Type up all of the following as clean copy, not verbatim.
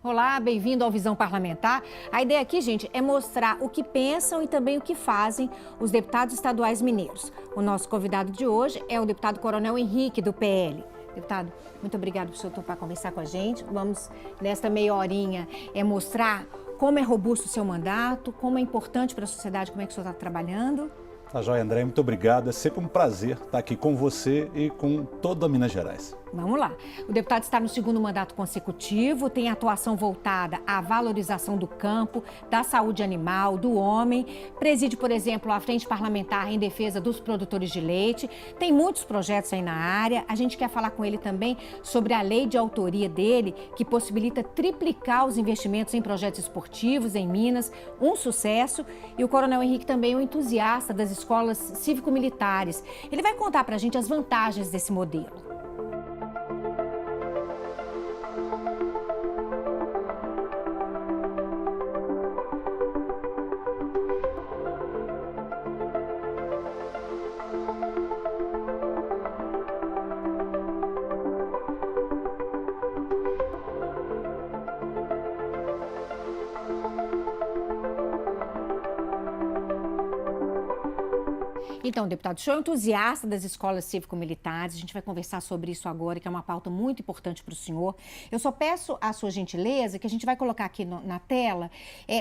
Olá, bem-vindo ao Visão Parlamentar. A ideia aqui, gente, é mostrar o que pensam e também o que fazem os deputados estaduais mineiros. O nosso convidado de hoje é o deputado Coronel Henrique, do PL. Deputado, muito obrigado por o senhor topar conversar com a gente. Vamos, nesta meia horinha, mostrar como é robusto o seu mandato, como é importante para a sociedade, como é que o senhor está trabalhando. Tá joia, André, muito obrigado. É sempre um prazer estar aqui com você e com toda a Minas Gerais. Vamos lá. O deputado está no segundo mandato consecutivo, tem atuação voltada à valorização do campo, da saúde animal, do homem, preside, por exemplo, a Frente Parlamentar em defesa dos produtores de leite, tem muitos projetos aí na área. A gente quer falar com ele também sobre a lei de autoria dele, que possibilita triplicar os investimentos em projetos esportivos em Minas, um sucesso. E o Coronel Henrique também é um entusiasta das escolas cívico-militares. Ele vai contar pra gente as vantagens desse modelo. Então, deputado, o senhor é entusiasta das escolas cívico-militares, a gente vai conversar sobre isso agora, que é uma pauta muito importante para o senhor. Eu só peço a sua gentileza, que a gente vai colocar aqui na tela,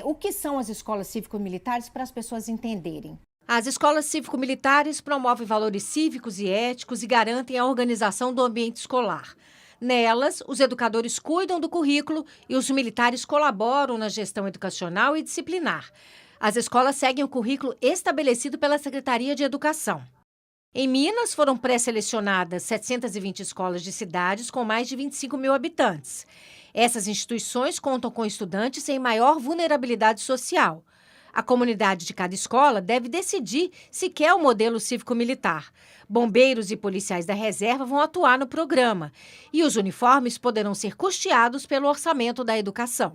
o que são as escolas cívico-militares para as pessoas entenderem. As escolas cívico-militares promovem valores cívicos e éticos e garantem a organização do ambiente escolar. Nelas, os educadores cuidam do currículo e os militares colaboram na gestão educacional e disciplinar. As escolas seguem o currículo estabelecido pela Secretaria de Educação. Em Minas, foram pré-selecionadas 720 escolas de cidades com mais de 25 mil habitantes. Essas instituições contam com estudantes em maior vulnerabilidade social. A comunidade de cada escola deve decidir se quer o modelo cívico-militar. Bombeiros e policiais da reserva vão atuar no programa. E os uniformes poderão ser custeados pelo orçamento da educação.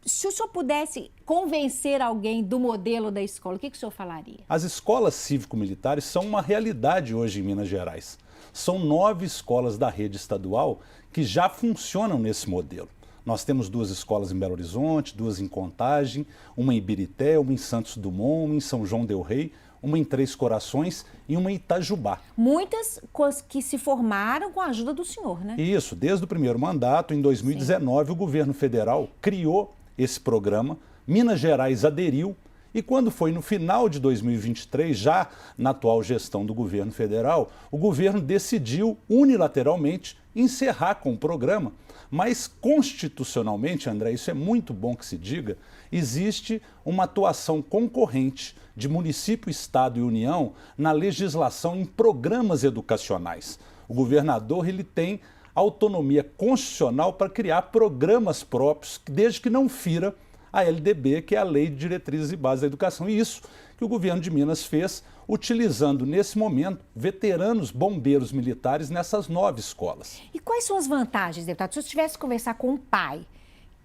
Se o senhor pudesse convencer alguém do modelo da escola, o que o senhor falaria? As escolas cívico-militares são uma realidade hoje em Minas Gerais. São 9 escolas da rede estadual que já funcionam nesse modelo. Nós temos 2 escolas em Belo Horizonte, 2 em Contagem, uma em Ibirité, uma em Santos Dumont, uma em São João del Rei, uma em Três Corações e uma em Itajubá. Muitas que se formaram com a ajuda do senhor, né? Isso, desde o primeiro mandato, em 2019, o governo federal criou esse programa, Minas Gerais aderiu e quando foi no final de 2023, já na atual gestão do governo federal, o governo decidiu unilateralmente encerrar com o programa, mas constitucionalmente, André, isso é muito bom que se diga, existe uma atuação concorrente de município, estado e União na legislação em programas educacionais. O governador, ele tem autonomia constitucional para criar programas próprios, desde que não fira a LDB, que é a Lei de Diretrizes e Bases da Educação. E isso que o governo de Minas fez, utilizando, nesse momento, veteranos bombeiros militares nessas 9 escolas. E quais são as vantagens, deputado? Se eu tivesse que conversar com um pai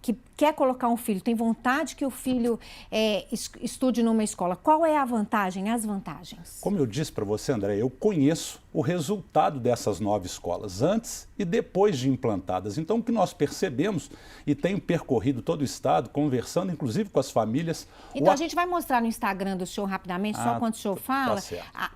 que quer colocar um filho, tem vontade que o filho estude numa escola, qual é a vantagem, as vantagens? Como eu disse para você, André, eu conheço o resultado dessas 9 escolas, antes e depois de implantadas. Então, o que nós percebemos, e tenho percorrido todo o estado, conversando inclusive com as famílias... Então, a gente vai mostrar no Instagram do senhor rapidamente, só quando o senhor fala,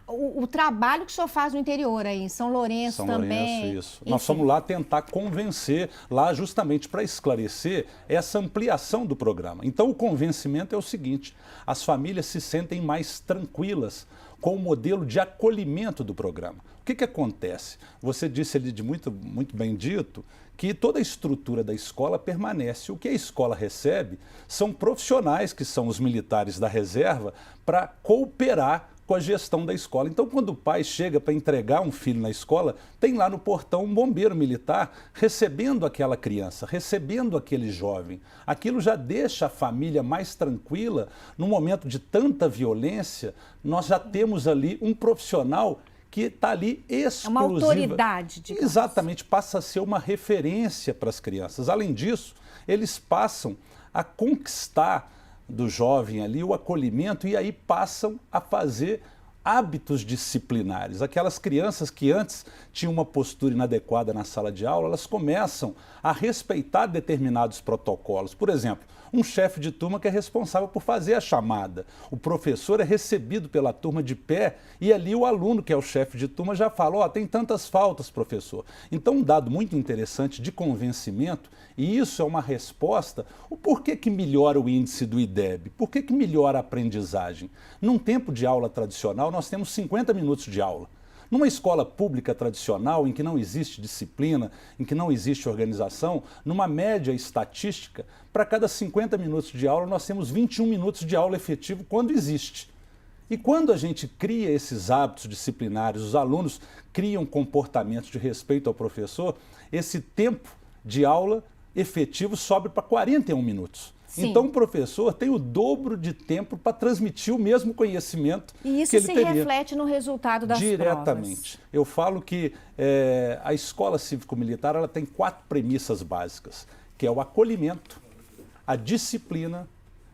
o trabalho que o senhor faz no interior aí, em São Lourenço também. São Lourenço, isso. Enfim. Nós fomos lá tentar convencer, lá justamente para esclarecer essa ampliação do programa. Então, o convencimento é o seguinte, as famílias se sentem mais tranquilas com o modelo de acolhimento do programa. O que acontece? Você disse ali de muito bem dito que toda a estrutura da escola permanece. O que a escola recebe são profissionais, que são os militares da reserva, para cooperar com a gestão da escola. Então, quando o pai chega para entregar um filho na escola, tem lá no portão um bombeiro militar recebendo aquela criança, recebendo aquele jovem. Aquilo já deixa a família mais tranquila. No momento de tanta violência, nós já temos ali um profissional que está ali exclusiva. É uma autoridade, digamos. Exatamente, passa a ser uma referência para as crianças. Além disso, eles passam a conquistar do jovem ali o acolhimento e aí passam a fazer hábitos disciplinares. Aquelas crianças que antes tinham uma postura inadequada na sala de aula, elas começam a respeitar determinados protocolos. Por exemplo, um chefe de turma que é responsável por fazer a chamada. O professor é recebido pela turma de pé e ali o aluno, que é o chefe de turma, já fala: ó, tem tantas faltas, professor. Então, um dado muito interessante de convencimento, e isso é uma resposta, o porquê que melhora o índice do IDEB? Por que melhora a aprendizagem? Num tempo de aula tradicional, nós temos 50 minutos de aula. Numa escola pública tradicional, em que não existe disciplina, em que não existe organização, numa média estatística, para cada 50 minutos de aula, nós temos 21 minutos de aula efetivo quando existe. E quando a gente cria esses hábitos disciplinares, os alunos criam comportamentos de respeito ao professor, esse tempo de aula efetivo sobe para 41 minutos. Sim. Então, o professor tem o dobro de tempo para transmitir o mesmo conhecimento que ele teria. E isso se reflete no resultado das diretamente. provas. Eu falo que a escola cívico-militar ela tem 4 premissas básicas, que é o acolhimento, a disciplina,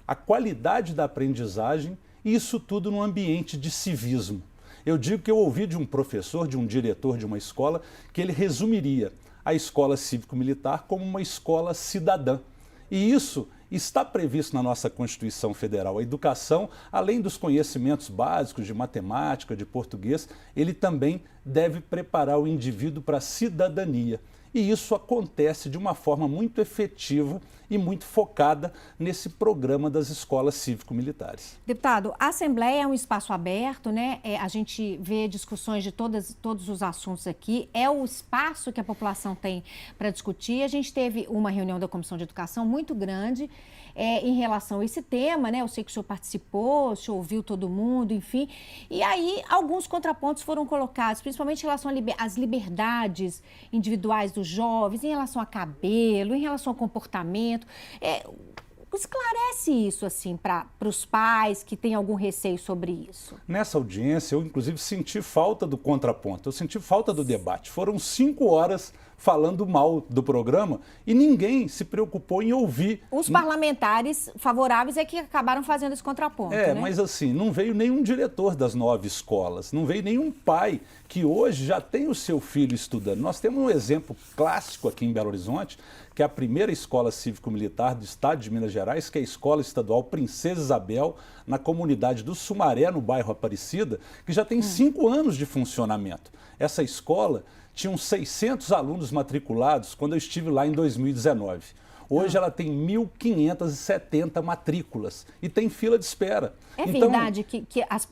a qualidade da aprendizagem, e isso tudo num ambiente de civismo. Eu digo que eu ouvi de um professor, de um diretor de uma escola, que ele resumiria a escola cívico-militar como uma escola cidadã. E isso está previsto na nossa Constituição Federal. A educação, além dos conhecimentos básicos de matemática, de português, ele também deve preparar o indivíduo para a cidadania. E isso acontece de uma forma muito efetiva e muito focada nesse programa das escolas cívico-militares. Deputado, a Assembleia é um espaço aberto, né? A gente vê discussões de todos os assuntos aqui. É o espaço que a população tem para discutir. A gente teve uma reunião da Comissão de Educação muito grande em relação a esse tema, né? Eu sei que o senhor participou, o senhor ouviu todo mundo, enfim. E aí, alguns contrapontos foram colocados, principalmente em relação às liberdades individuais dos jovens, em relação a cabelo, em relação ao comportamento. Esclarece isso, assim, para os pais que têm algum receio sobre isso. Nessa audiência, eu, inclusive, senti falta do contraponto, eu senti falta do debate. Foram 5 horas falando mal do programa e ninguém se preocupou em ouvir. Os parlamentares favoráveis é que acabaram fazendo esse contraponto, né? Mas assim, não veio nenhum diretor das 9 escolas, não veio nenhum pai que hoje já tem o seu filho estudando. Nós temos um exemplo clássico aqui em Belo Horizonte, que é a primeira escola cívico-militar do estado de Minas Gerais, que é a Escola Estadual Princesa Isabel, na comunidade do Sumaré, no bairro Aparecida, que já tem 5 anos de funcionamento. Essa escola tinha 600 alunos matriculados quando eu estive lá em 2019. Hoje ela tem 1.570 matrículas e tem fila de espera. É verdade que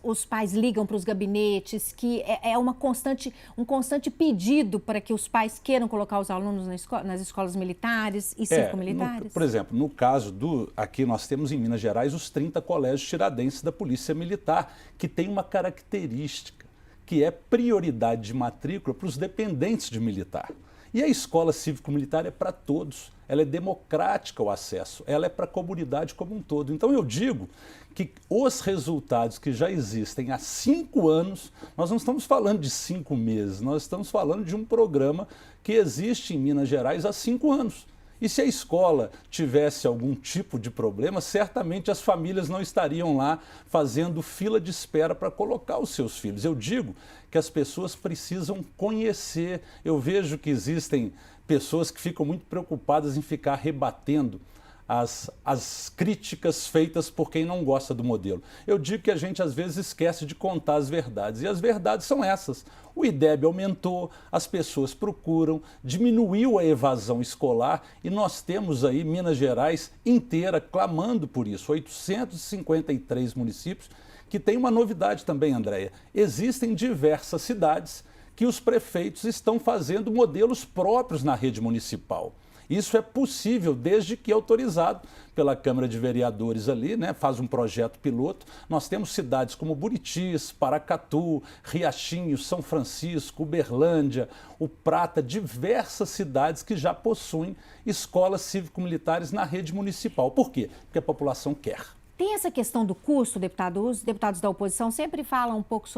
os pais ligam para os gabinetes, que é um constante pedido para que os pais queiram colocar os alunos nas escolas militares e cívico-militares? Por exemplo, no caso aqui nós temos em Minas Gerais os 30 colégios tiradentes da Polícia Militar, que tem uma característica, que é prioridade de matrícula para os dependentes de militar. E a escola cívico-militar é para todos, ela é democrática o acesso, ela é para a comunidade como um todo. Então eu digo que os resultados que já existem há 5 anos, nós não estamos falando de 5 meses, nós estamos falando de um programa que existe em Minas Gerais há 5 anos. E se a escola tivesse algum tipo de problema, certamente as famílias não estariam lá fazendo fila de espera para colocar os seus filhos. Eu digo que as pessoas precisam conhecer. Eu vejo que existem pessoas que ficam muito preocupadas em ficar rebatendo as críticas feitas por quem não gosta do modelo. Eu digo que a gente às vezes esquece de contar as verdades, e as verdades são essas. O IDEB aumentou, as pessoas procuram, diminuiu a evasão escolar e nós temos aí Minas Gerais inteira clamando por isso, 853 municípios, que tem uma novidade também, Andréia. Existem diversas cidades que os prefeitos estão fazendo modelos próprios na rede municipal. Isso é possível desde que autorizado pela Câmara de Vereadores ali, né? Faz um projeto piloto. Nós temos cidades como Buritis, Paracatu, Riachinho, São Francisco, Uberlândia, o Prata, diversas cidades que já possuem escolas cívico-militares na rede municipal. Por quê? Porque a população quer. Tem essa questão do custo, deputado. Os deputados da oposição sempre falam um pouco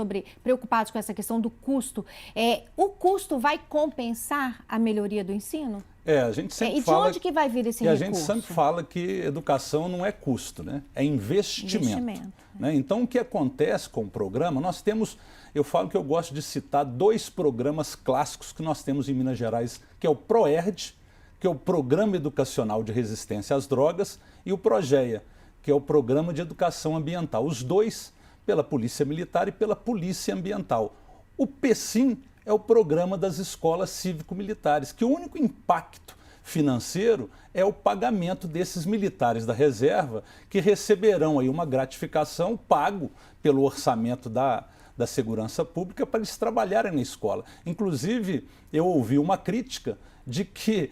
preocupados com essa questão do custo. O custo vai compensar a melhoria do ensino? A gente sempre E de fala, onde que vai vir esse e recurso? a gente sempre fala que educação não é custo, né? É investimento. Né? Então, o que acontece com o programa, nós temos, eu falo que eu gosto de citar 2 programas clássicos que nós temos em Minas Gerais, que é o PROERD, que é o Programa Educacional de Resistência às Drogas, e o PROGEA, que é o Programa de Educação Ambiental. Os dois pela Polícia Militar e pela Polícia Ambiental. O PECIM é o Programa das Escolas Cívico-Militares, que o único impacto financeiro é o pagamento desses militares da reserva, que receberão aí uma gratificação pago pelo orçamento da segurança pública para eles trabalharem na escola. Inclusive, eu ouvi uma crítica de que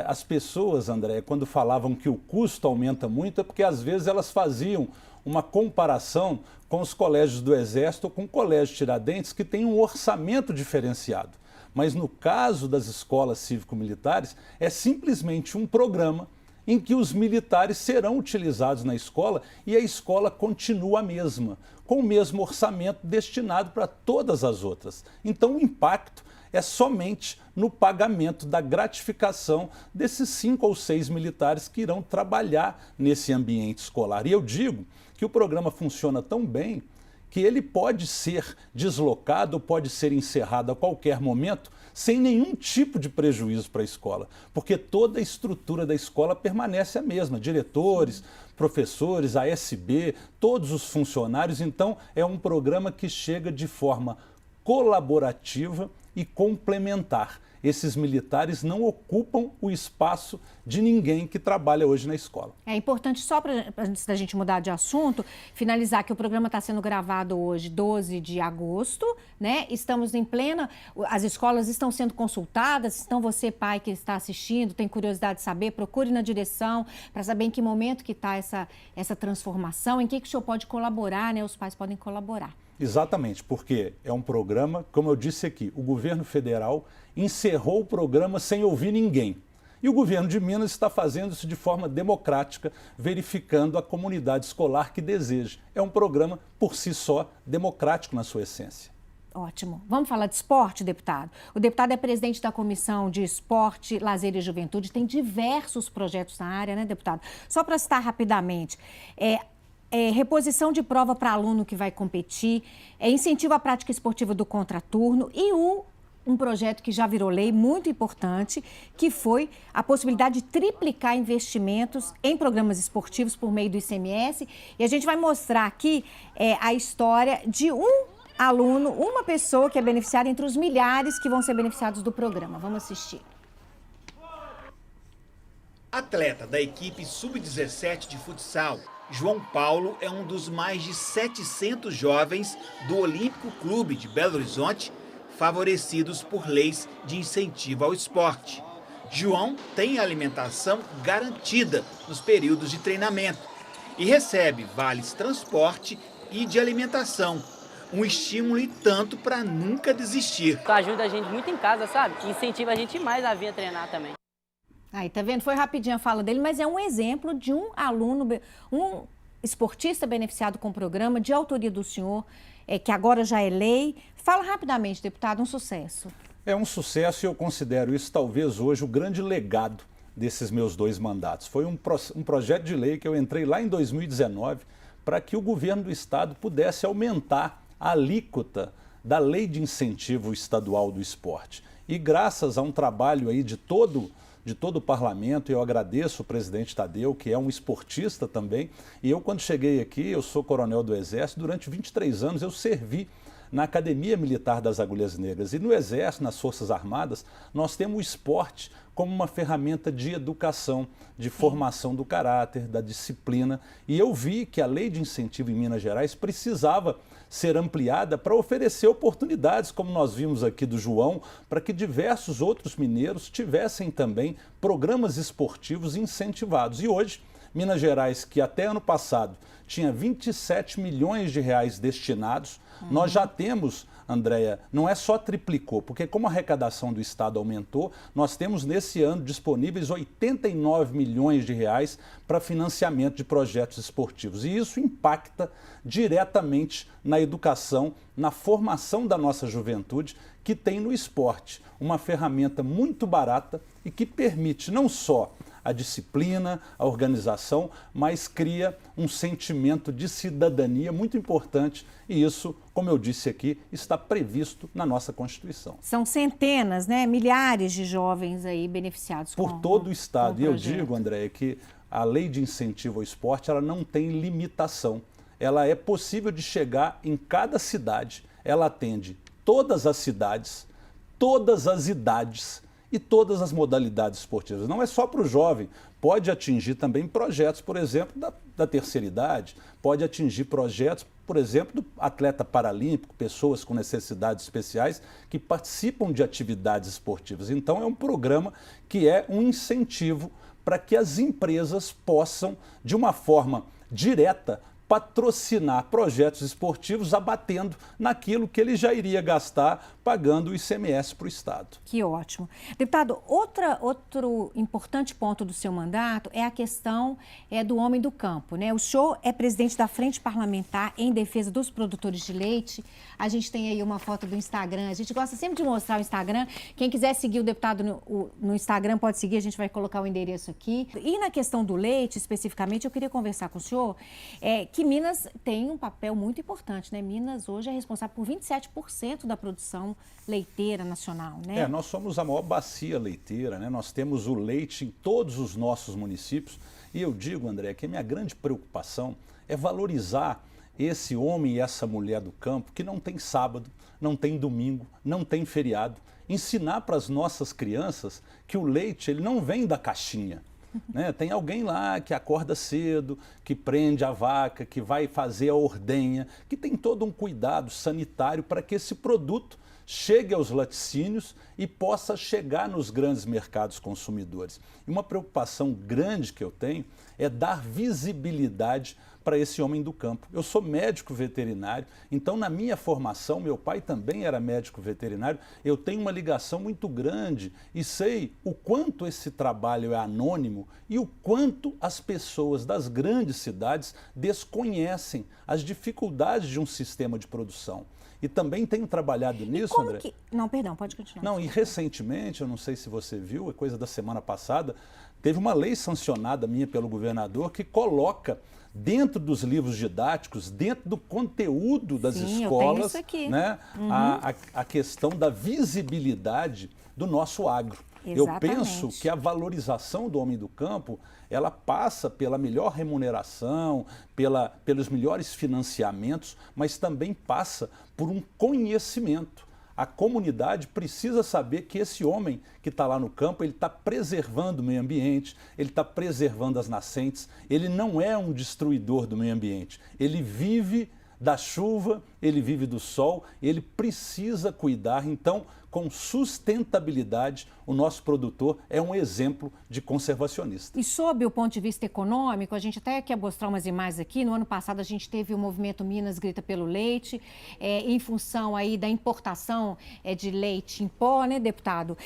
as pessoas, André, quando falavam que o custo aumenta muito, é porque às vezes elas faziam uma comparação com os colégios do Exército ou com o Colégio Tiradentes, que tem um orçamento diferenciado. Mas no caso das escolas cívico-militares, é simplesmente um programa em que os militares serão utilizados na escola e a escola continua a mesma, com o mesmo orçamento destinado para todas as outras. Então o impacto é somente no pagamento da gratificação desses 5 ou 6 militares que irão trabalhar nesse ambiente escolar. E eu digo que o programa funciona tão bem que ele pode ser deslocado, pode ser encerrado a qualquer momento, sem nenhum tipo de prejuízo para a escola, porque toda a estrutura da escola permanece a mesma, diretores, professores, ASB, todos os funcionários. Então é um programa que chega de forma colaborativa e complementar. Esses militares não ocupam o espaço de ninguém que trabalha hoje na escola. É importante, só antes da gente mudar de assunto, finalizar que o programa está sendo gravado hoje, 12 de agosto, né? Estamos em plena, as escolas estão sendo consultadas, então você, pai que está assistindo, tem curiosidade de saber, procure na direção para saber em que momento que está essa transformação, em que o senhor pode colaborar, né? Os pais podem colaborar. Exatamente, porque é um programa, como eu disse aqui, o governo federal encerrou o programa sem ouvir ninguém. E o governo de Minas está fazendo isso de forma democrática, verificando a comunidade escolar que deseja. É um programa, por si só, democrático na sua essência. Ótimo. Vamos falar de esporte, deputado? O deputado é presidente da Comissão de Esporte, Lazer e Juventude, tem diversos projetos na área, né, deputado? Só para citar rapidamente, reposição de prova para aluno que vai competir, incentivo à prática esportiva do contraturno e um projeto que já virou lei muito importante, que foi a possibilidade de triplicar investimentos em programas esportivos por meio do ICMS. E a gente vai mostrar aqui a história de um aluno, uma pessoa que é beneficiada entre os milhares que vão ser beneficiados do programa. Vamos assistir. Atleta da equipe Sub-17 de futsal, João Paulo é um dos mais de 700 jovens do Olímpico Clube de Belo Horizonte, favorecidos por leis de incentivo ao esporte. João tem alimentação garantida nos períodos de treinamento e recebe vales transporte e de alimentação. Um estímulo e tanto para nunca desistir. Ajuda a gente muito em casa, sabe? Incentiva a gente mais a vir treinar também. Aí, tá vendo? Foi rapidinho a fala dele, mas é um exemplo de um aluno, um esportista beneficiado com o programa, de autoria do senhor, que agora já é lei. Fala rapidamente, deputado, um sucesso. É um sucesso e eu considero isso talvez hoje o grande legado desses meus 2 mandatos. Foi um projeto de lei que eu entrei lá em 2019 para que o governo do estado pudesse aumentar a alíquota da lei de incentivo estadual do esporte. E graças a um trabalho aí de todo o parlamento, eu agradeço o presidente Tadeu, que é um esportista também, e eu quando cheguei aqui, eu sou coronel do Exército, durante 23 anos eu servi na Academia Militar das Agulhas Negras. E no Exército, nas Forças Armadas, nós temos o esporte como uma ferramenta de educação, de formação do caráter, da disciplina. E eu vi que a lei de incentivo em Minas Gerais precisava ser ampliada para oferecer oportunidades, como nós vimos aqui do João, para que diversos outros mineiros tivessem também programas esportivos incentivados. E hoje, Minas Gerais, que até ano passado tinha 27 milhões de reais destinados, nós já temos, Andréia, não é só triplicou, porque como a arrecadação do Estado aumentou, nós temos nesse ano disponíveis 89 milhões de reais para financiamento de projetos esportivos. E isso impacta diretamente na educação, na formação da nossa juventude, que tem no esporte uma ferramenta muito barata e que permite não só a disciplina, a organização, mas cria um sentimento de cidadania muito importante e isso, como eu disse aqui, está previsto na nossa Constituição. São centenas, né, milhares de jovens aí beneficiados por todo o Estado. E eu digo, André, que a lei de incentivo ao esporte ela não tem limitação. Ela é possível de chegar em cada cidade, ela atende todas as cidades, todas as idades e todas as modalidades esportivas. Não é só para o jovem, pode atingir também projetos, por exemplo, da terceira idade, pode atingir projetos, por exemplo, do atleta paralímpico, pessoas com necessidades especiais que participam de atividades esportivas. Então é um programa que é um incentivo para que as empresas possam, de uma forma direta, patrocinar projetos esportivos abatendo naquilo que ele já iria gastar pagando o ICMS para o Estado. Que ótimo. Deputado, outro importante ponto do seu mandato é a questão do homem do campo, né? O senhor é presidente da Frente Parlamentar em Defesa dos Produtores de Leite. A gente tem aí uma foto do Instagram. A gente gosta sempre de mostrar o Instagram. Quem quiser seguir o deputado no Instagram pode seguir, a gente vai colocar o endereço aqui. E na questão do leite, especificamente, eu queria conversar com o senhor que Minas tem um papel muito importante, né? Minas hoje é responsável por 27% da produção leiteira nacional, né? Nós somos a maior bacia leiteira, né? Nós temos o leite em todos os nossos municípios e eu digo, André, que a minha grande preocupação é valorizar esse homem e essa mulher do campo que não tem sábado, não tem domingo, não tem feriado. Ensinar para as nossas crianças que o leite ele não vem da caixinha. Né? Tem alguém lá que acorda cedo, que prende a vaca, que vai fazer a ordenha, que tem todo um cuidado sanitário para que esse produto chegue aos laticínios e possa chegar nos grandes mercados consumidores. E uma preocupação grande que eu tenho é dar visibilidade para esse homem do campo. Eu sou médico veterinário, então na minha formação, meu pai também era médico veterinário, eu tenho uma ligação muito grande e sei o quanto esse trabalho é anônimo e o quanto as pessoas das grandes cidades desconhecem as dificuldades de um sistema de produção. E também tenho trabalhado nisso, André. Não, perdão, pode continuar. Não, e recentemente, eu não sei se você viu, é coisa da semana passada, teve uma lei sancionada minha pelo governador que coloca dentro dos livros didáticos, dentro do conteúdo das escolas, né, a questão da visibilidade do nosso agro. Exatamente. Eu penso que a valorização do homem do campo, ela passa pela melhor remuneração, pelos melhores financiamentos, mas também passa por um conhecimento. A comunidade precisa saber que esse homem que está lá no campo, ele está preservando o meio ambiente, ele está preservando as nascentes, ele não é um destruidor do meio ambiente, ele vive da chuva, ele vive do sol, ele precisa cuidar, então, com sustentabilidade, o nosso produtor é um exemplo de conservacionista. E sob o ponto de vista econômico, a gente até quer mostrar umas imagens aqui, no ano passado a gente teve o movimento Minas Grita pelo Leite, em função aí da importação de leite em pó, né, deputado?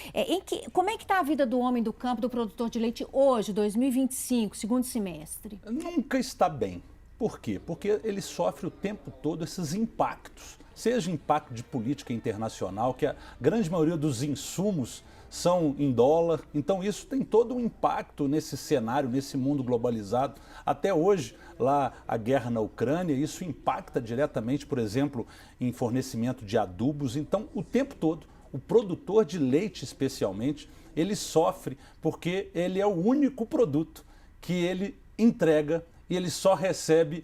Como é que está a vida do homem do campo, do produtor de leite hoje, 2025, segundo semestre? Nunca está bem. Por quê? Porque ele sofre o tempo todo esses impactos, seja impacto de política internacional, que a grande maioria dos insumos são em dólar, então isso tem todo um impacto nesse cenário, nesse mundo globalizado. Até hoje, lá a guerra na Ucrânia, isso impacta diretamente, por exemplo, em fornecimento de adubos. Então, o tempo todo, o produtor de leite especialmente, ele sofre porque ele é o único produto que ele entrega e ele só recebe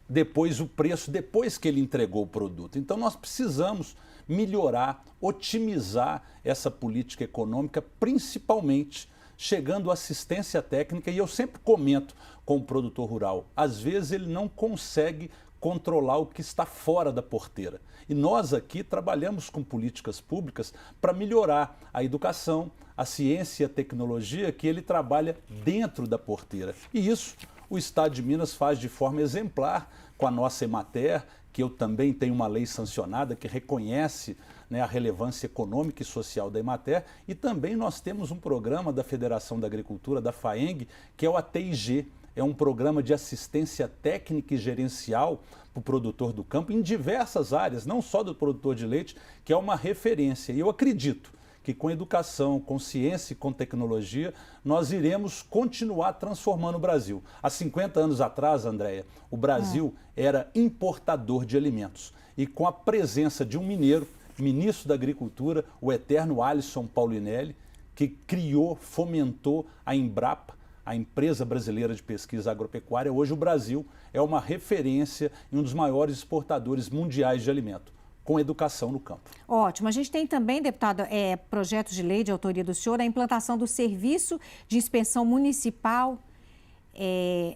depois o preço, depois que ele entregou o produto. Então nós precisamos melhorar, otimizar essa política econômica, principalmente chegando à assistência técnica, e eu sempre comento com o produtor rural, às vezes ele não consegue controlar o que está fora da porteira. E nós aqui trabalhamos com políticas públicas para melhorar a educação, a ciência e a tecnologia que ele trabalha dentro da porteira. E isso o Estado de Minas faz de forma exemplar com a nossa Emater, que eu também tenho uma lei sancionada que reconhece, né, a relevância econômica e social da Emater, e também nós temos um programa da Federação da Agricultura, da FAENG, que é o ATIG, é um programa de assistência técnica e gerencial para o produtor do campo em diversas áreas, não só do produtor de leite, que é uma referência. E eu acredito que com educação, com ciência e com tecnologia, nós iremos continuar transformando o Brasil. Há 50 anos atrás, Andréia, o Brasil era importador de alimentos. E com a presença de um mineiro, ministro da Agricultura, o eterno Alisson Paulinelli, que criou, fomentou a Embrapa, a empresa brasileira de pesquisa agropecuária, hoje o Brasil é uma referência e um dos maiores exportadores mundiais de alimento, com educação no campo. Ótimo. A gente tem também, deputado, projetos de lei de autoria do senhor, a implantação do Serviço de Inspeção Municipal.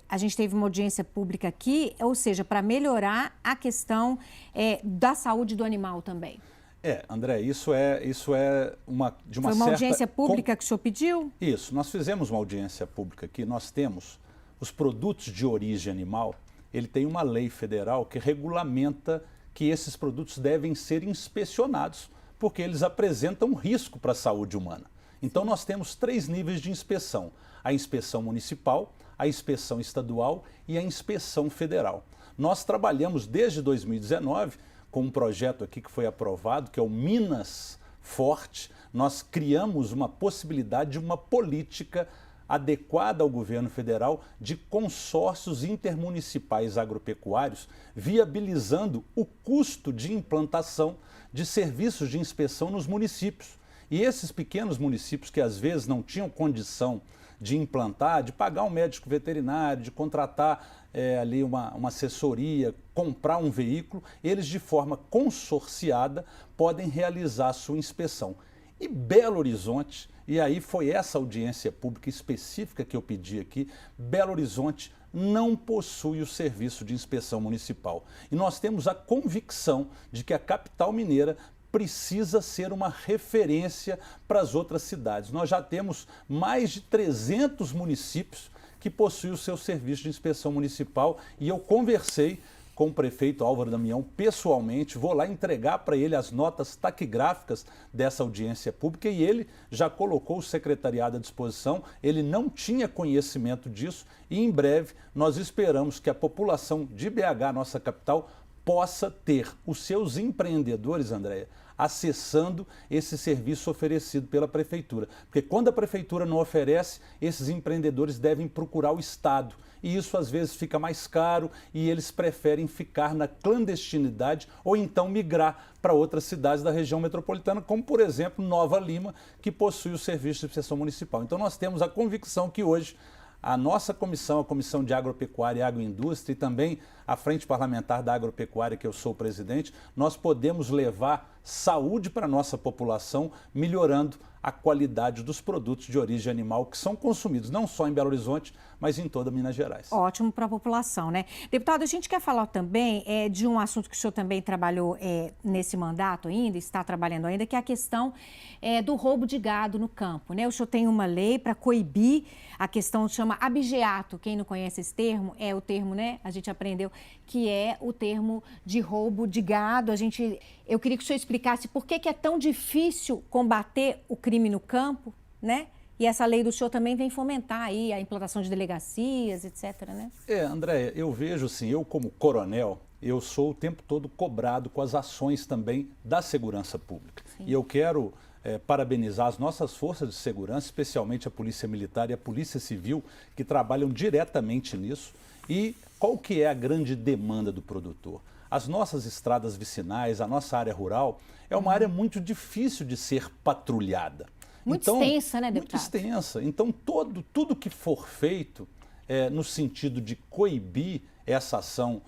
A gente teve uma audiência pública aqui, ou seja, para melhorar a questão da saúde do animal também. André, isso é de uma certa... Foi uma audiência pública que o senhor pediu? Isso, nós fizemos uma audiência pública aqui, nós temos os produtos de origem animal, ele tem uma lei federal que regulamenta que esses produtos devem ser inspecionados, porque eles apresentam risco para a saúde humana. Então nós temos 3 níveis de inspeção: a inspeção municipal, a inspeção estadual e a inspeção federal. Nós trabalhamos desde 2019 com um projeto aqui que foi aprovado, que é o Minas Forte. Nós criamos uma possibilidade de uma política adequada ao governo federal de consórcios intermunicipais agropecuários, viabilizando o custo de implantação de serviços de inspeção nos municípios. E esses pequenos municípios que às vezes não tinham condição de implantar, de pagar um médico veterinário, de contratar ali uma assessoria, comprar um veículo, eles de forma consorciada podem realizar a sua inspeção. E Belo Horizonte, e aí foi essa audiência pública específica que eu pedi aqui, Belo Horizonte não possui o serviço de inspeção municipal. E nós temos a convicção de que a capital mineira precisa ser uma referência para as outras cidades. Nós já temos mais de 300 municípios que possuem o seu serviço de inspeção municipal e eu conversei com o prefeito Álvaro Damião pessoalmente, vou lá entregar para ele as notas taquigráficas dessa audiência pública e ele já colocou o secretariado à disposição, ele não tinha conhecimento disso e em breve nós esperamos que a população de BH, nossa capital, possa ter os seus empreendedores, Andréia, acessando esse serviço oferecido pela Prefeitura. Porque quando a Prefeitura não oferece, esses empreendedores devem procurar o Estado. E isso às vezes fica mais caro e eles preferem ficar na clandestinidade ou então migrar para outras cidades da região metropolitana, como por exemplo Nova Lima, que possui o serviço de inspeção municipal. Então nós temos a convicção que hoje a nossa comissão, a Comissão de Agropecuária e Agroindústria e também a Frente Parlamentar da Agropecuária, que eu sou o presidente, nós podemos levar saúde para a nossa população, melhorando a qualidade dos produtos de origem animal que são consumidos não só em Belo Horizonte, mas em toda Minas Gerais. Ótimo para a população, né? Deputado, a gente quer falar também de um assunto que o senhor também trabalhou nesse mandato ainda, está trabalhando ainda, que é a questão do roubo de gado no campo, né? O senhor tem uma lei para coibir a questão, chama abigeato. Quem não conhece esse termo, é o termo, né? A gente aprendeu que é o termo de roubo de gado. Eu queria que o senhor explicasse por que é tão difícil combater o crime no campo, né? E essa lei do senhor também vem fomentar aí a implantação de delegacias, etc, né? Andréia, eu vejo assim, eu como coronel, eu sou o tempo todo cobrado com as ações também da segurança pública. Sim. E eu quero parabenizar as nossas forças de segurança, especialmente a Polícia Militar e a Polícia Civil, que trabalham diretamente nisso. E qual que é a grande demanda do produtor? As nossas estradas vicinais, a nossa área rural, é uma área muito difícil de ser patrulhada. Muito extensa, né, deputado? Muito extensa. Então, tudo que for feito no sentido de coibir essa ação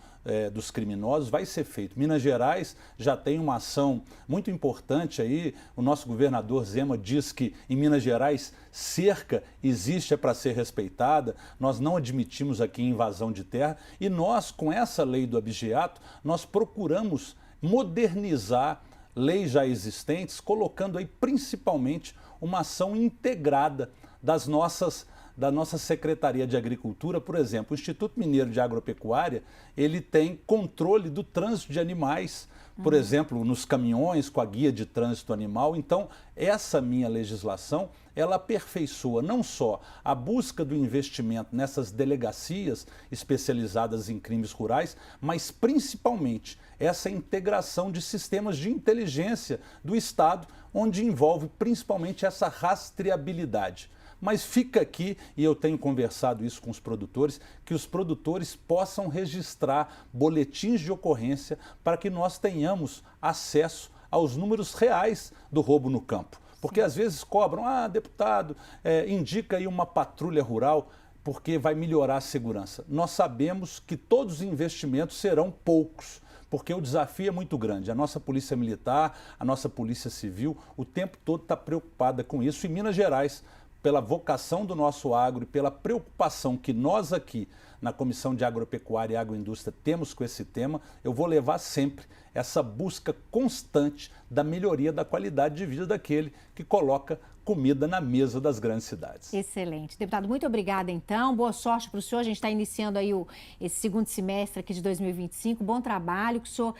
dos criminosos vai ser feito. Minas Gerais já tem uma ação muito importante aí. O nosso governador Zema diz que em Minas Gerais cerca existe para ser respeitada. Nós não admitimos aqui invasão de terra e nós, com essa lei do abigeato, nós procuramos modernizar leis já existentes, colocando aí principalmente uma ação integrada das nossas da nossa Secretaria de Agricultura, por exemplo, o Instituto Mineiro de Agropecuária, ele tem controle do trânsito de animais, por exemplo, nos caminhões, com a guia de trânsito animal. Então, essa minha legislação, ela aperfeiçoa não só a busca do investimento nessas delegacias especializadas em crimes rurais, mas principalmente essa integração de sistemas de inteligência do Estado, onde envolve principalmente essa rastreabilidade. Mas fica aqui, e eu tenho conversado isso com os produtores, que os produtores possam registrar boletins de ocorrência para que nós tenhamos acesso aos números reais do roubo no campo. Porque às vezes cobram, deputado, indica aí uma patrulha rural porque vai melhorar a segurança. Nós sabemos que todos os investimentos serão poucos, porque o desafio é muito grande. A nossa Polícia Militar, a nossa Polícia Civil, o tempo todo está preocupada com isso. Em Minas Gerais, pela vocação do nosso agro e pela preocupação que nós aqui na Comissão de Agropecuária e Agroindústria temos com esse tema, eu vou levar sempre essa busca constante da melhoria da qualidade de vida daquele que coloca comida na mesa das grandes cidades. Excelente. Deputado, muito obrigada então. Boa sorte para o senhor. A gente está iniciando aí esse segundo semestre aqui de 2025. Bom trabalho, que o senhor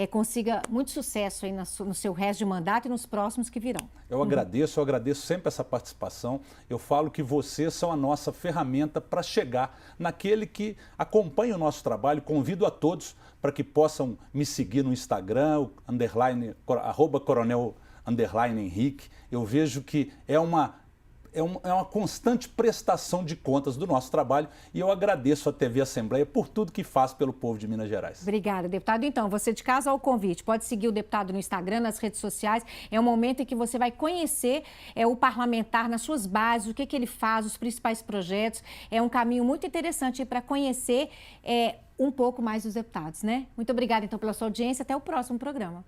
consiga muito sucesso aí no seu resto de mandato e nos próximos que virão. Eu agradeço sempre essa participação. Eu falo que vocês são a nossa ferramenta para chegar naquele que acompanha o nosso trabalho. Convido a todos para que possam me seguir no Instagram, @coronel_Henrique. Eu vejo que é uma constante prestação de contas do nosso trabalho e eu agradeço a TV Assembleia por tudo que faz pelo povo de Minas Gerais. Obrigada, deputado. Então, você de casa ao convite, pode seguir o deputado no Instagram, nas redes sociais. É um momento em que você vai conhecer o parlamentar nas suas bases, o que ele faz, os principais projetos. É um caminho muito interessante para conhecer um pouco mais dos deputados, né? Muito obrigada, então, pela sua audiência. Até o próximo programa.